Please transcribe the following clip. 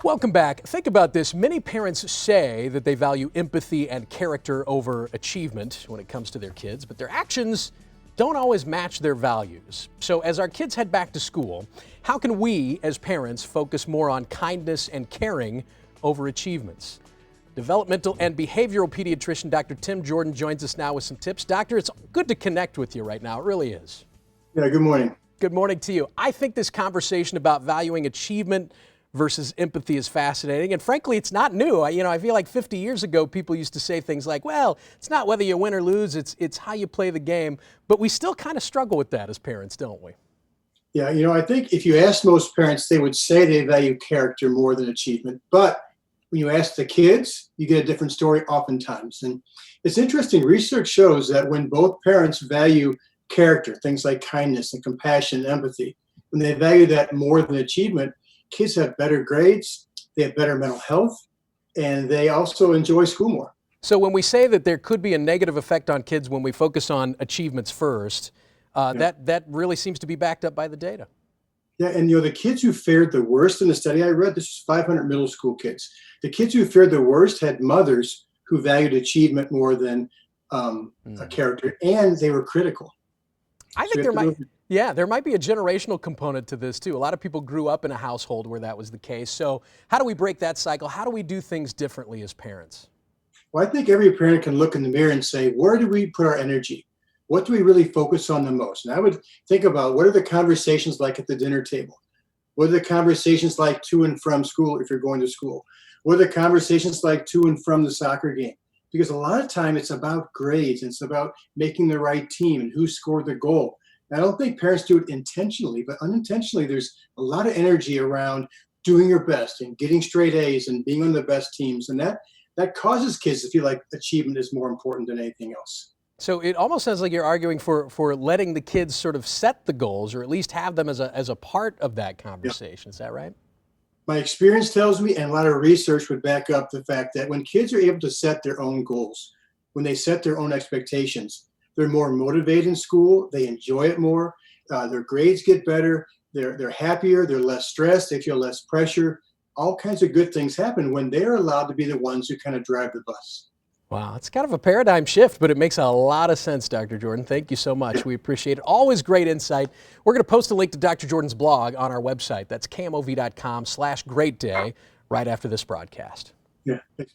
Welcome back. Think about this. Many parents say that they value empathy and character over achievement when it comes to their kids, but their actions don't always match their values. So as our kids head back to school, how can we as parents focus more on kindness and caring over achievements? Developmental and behavioral pediatrician Dr. Tim Jordan joins us now with some tips. Doctor, it's good to connect with you right now. It really is. Yeah, good morning. Good morning to you. I think this conversation about valuing achievement versus empathy is fascinating. And frankly, it's not new. I feel like 50 years ago, people used to say things like, well, it's not whether you win or lose, it's how you play the game. But we still kind of struggle with that as parents, don't we? Yeah, I think if you ask most parents, they would say they value character more than achievement. But when you ask the kids, you get a different story oftentimes. And it's interesting, research shows that when both parents value character, things like kindness and compassion and empathy, when they value that more than achievement, kids have better grades, they have better mental health, and they also enjoy school more. So when we say that there could be a negative effect on kids when we focus on achievements first, that really seems to be backed up by the data. Yeah, and the kids who fared the worst in the study I read, this was 500 middle school kids. The kids who fared the worst had mothers who valued achievement more than a character, and they were critical. I think there might be a generational component to this too. A lot of people grew up in a household where that was the case. So how do we break that cycle? How do we do things differently as parents? Well, I think every parent can look in the mirror and say, where do we put our energy? What do we really focus on the most? And I would think about, what are the conversations like at the dinner table? What are the conversations like to and from school if you're going to school? What are the conversations like to and from the soccer game? Because a lot of time it's about grades, and it's about making the right team and who scored the goal. And I don't think parents do it intentionally, but unintentionally there's a lot of energy around doing your best and getting straight A's and being on the best teams. And that causes kids to feel like achievement is more important than anything else. So it almost sounds like you're arguing for letting the kids sort of set the goals, or at least have them as a part of that conversation. Yeah. Is that right? My experience tells me, and a lot of research would back up the fact that when kids are able to set their own goals, when they set their own expectations, they're more motivated in school, they enjoy it more, their grades get better, they're happier, they're less stressed, they feel less pressure. All kinds of good things happen when they're allowed to be the ones who kind of drive the bus. Wow, it's kind of a paradigm shift, but it makes a lot of sense, Dr. Jordan. Thank you so much. We appreciate it. Always great insight. We're going to post a link to Dr. Jordan's blog on our website. That's KMOV.com/greatday right after this broadcast. Yeah, thanks.